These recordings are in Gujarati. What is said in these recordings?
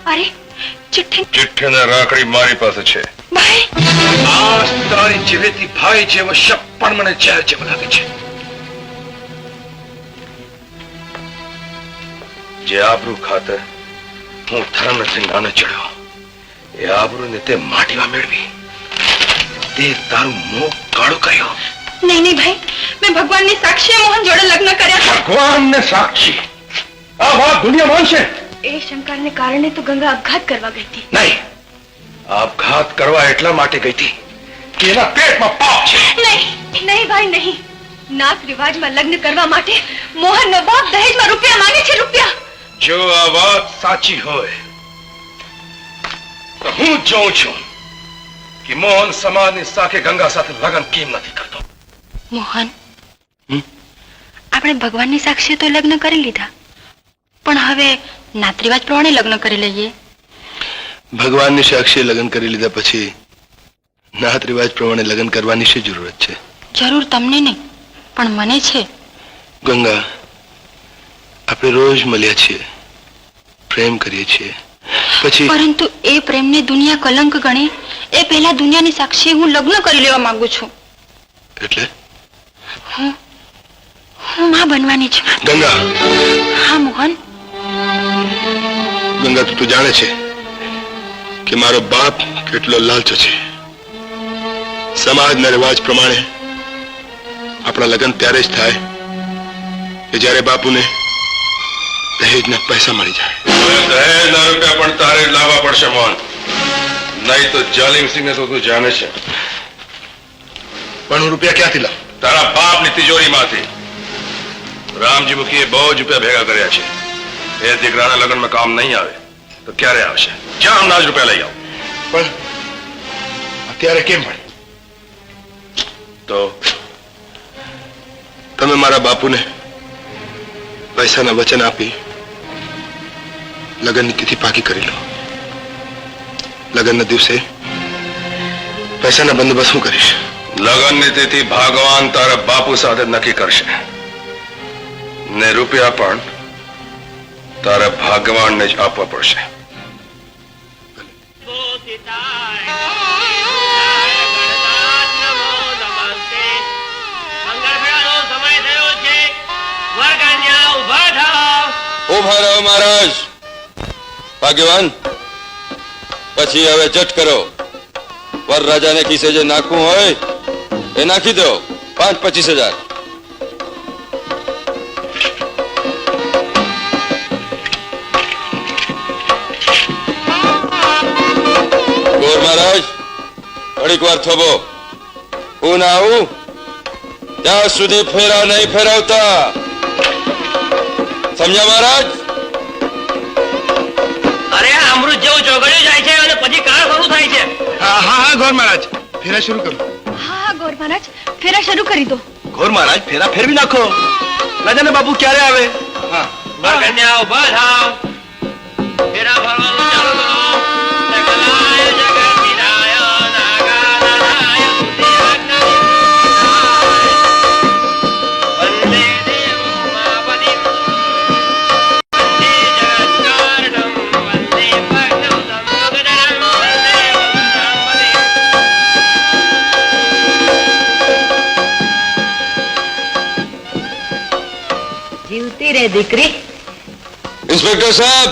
અરે ચિઠ્ઠી ને રાખડી મારી પાસે છે. ભાઈ આજ તારી જીવેતી ભાઈ જેવો શક પણ મને ઝેર જેવો લાગે છે. જે આબરૂ ખાતર હું ધર્મસિંહ નાને ચડ્યો, એ આબરૂને તે માટીમાં મેળવી તે તારું મોં કાળું કર્યો. નહીં નહીં ભાઈ, મેં ભગવાનની સાક્ષી મોહન જોડે લગ્ન કર્યા. ભગવાનને સાક્ષી આ વાત દુનિયા માનશે? એ શંકરને કારણે તો ગંગા આપઘાત કરવા ગઈ હતી. નહીં, આપઘાત કરવા એટલા માટે ગઈ હતી કે એના પેટમાં પાપ છે. નહીં નહીં ભાઈ નહીં, નાત રિવાજમાં લગ્ન કરવા માટે મોહનનો બાપ દહેજમાં રૂપિયા માંગે છે. રૂપિયા જો આ વાત સાચી હોય તો હું જોઉં છું કે મોહન સમાજની સાખે ગંગા સાથે લગ્ન કેમ નથી કરતો. મોહન, આપણે ભગવાનની સાક્ષી તો લગ્ન કરી લીધા, પણ હવે નાત રિવાજ પ્રમાણે લગ્ન કરી લઈએ. ભગવાનની સાક્ષી લગ્ન કરી લીધા પછી નાત રિવાજ પ્રમાણે લગ્ન કરવાની શું જરૂરત છે? જરૂર તમને નહીં પણ મને છે. ગંગા, આપણે રોજ મળ્યા છીએ, પ્રેમ કરીએ છીએ, પછી પરંતુ એ પ્રેમને દુનિયા કલંક ગણે એ પહેલા દુનિયાની સાક્ષી હું લગ્ન કરી લેવા માંગુ છું. એટલે હું માં બનવાની છું. ગંગા, હા મોહન. ગંગા, તું જાણે છે કે મારો બાપ કેટલો લાલચો છે. સમાજના રિવાજ પ્રમાણે આપણા લગ્ન ત્યારે જ થાય કે જ્યારે બાપુને દહેજના પૈસા મળી જાય. દહેજના રૂપિયા પણ તારે લાવવા પડશે મોહન, નહીં તો જાલિમસિંહને તો તું જાણે છે. પણ હું રૂપિયા ક્યાંથી લાવ? તારા બાપની તિજોરીમાંથી. રામજી મુખીએ બહુ જ રૂપિયા ભેગા કર્યા છે. એ દીકરાના લગ્નમાં કામ નહીં આવે તો ક્યારે આવશે? જ્યાં હમણાં જ રૂપિયા લઈ આવ. પણ અત્યારે કેમ પડે? તો તમે મારા બાપુને પૈસાના વચન આપી લગ્નની તિથિ પાકી કરી લો. લગ્નના દિવસે પૈસાના બંદોબસ્ત હું કરીશ. લગ્નની તિથિ ભગવાન તારા બાપુ સાથે નક્કી કરશે ને રૂપિયા પણ તારા ભગવાનને જ આપવા પડશે. ઉભા રહો મહારાજ. ભાગ્યવાન, પછી હવે જટ કરો. વરરાજાને ખિસ્સે જે નાખવું હોય એ નાખી દો. 5-25 હજાર. ગોર મહારાજ, ઘડીક વાર થોભો. હું ના આવું ત્યાં સુધી ફેરા નહીં ફેરવતા. સમજ્યા મહારાજ? અરે અમૃત જેવું ચોગડ્યું જાય છે અને પછી કાર શરૂ થાય છે. હા હા ગોર મહારાજ, ફેરા શરૂ કરો. હા ગોર મહારાજ, ફેરા શરૂ કરી દો. ગોર મહારાજ, ફેરા ફેરવી નાખો. રાજાના બાપુ ક્યારે આવે? હા, કન્યા ઉભા થાવ. ફેરા ફરવાનું ચાલુ કરો. સકલાય જગતિરાય નાગાનનાય બુદ્ધિઆજ્ઞાય વંદે દેવો માપતિમ વંદે જગત્કારણમ વંદે ભક્તમ સમુગદરમ વંદે વંદે. જીવતી રે દીકરી. ઇન્સ્પેક્ટર સાહેબ,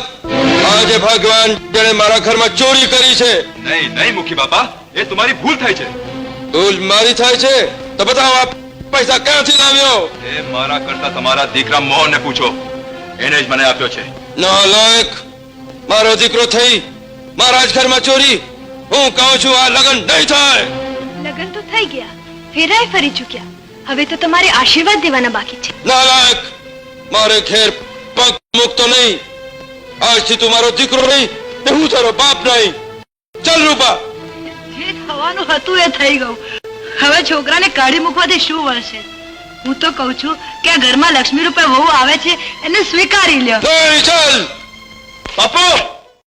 આજે ભગવાન જેણે મારા ઘરમાં ચોરી કરી છે. નહીં નહીં મુખી બાપા, એ તમારી ભૂલ થાય છે. ભૂલ મારી થાય છે તો બતાવો આ પૈસા ક્યાંથી લાવ્યો? એ મારા કરતા તમારા દીકરા મોહનને પૂછો, એને જ મને આપ્યો છે. નાલાયક, મારો દીકરો થઈ મારા જ ઘરમાં ચોરી. હું કહું છું આ લગ્ન નહીં થાય. લગ્ન તો થઈ ગયા, ફેરાય ફરી ચૂક્યા, હવે તો તમારે આશીર્વાદ દેવાના બાકી છે. નાલાયક, મારે ઘેર પગ મૂકતો નહીં. આજથી તું મારો દીકરો નહીં ને હું તારો બાપ નહીં. ચાલ રૂપા. જે થવાનું હતું એ થઈ ગયું, હવે છોકરાને કાઢી મૂકવાથી શું વળશે? હું તો કહું છું કે આ ઘરમાં લક્ષ્મી રૂપે વહુ આવે છે એને સ્વીકારી લ્યો. નહીં, ચાલ. બાપુ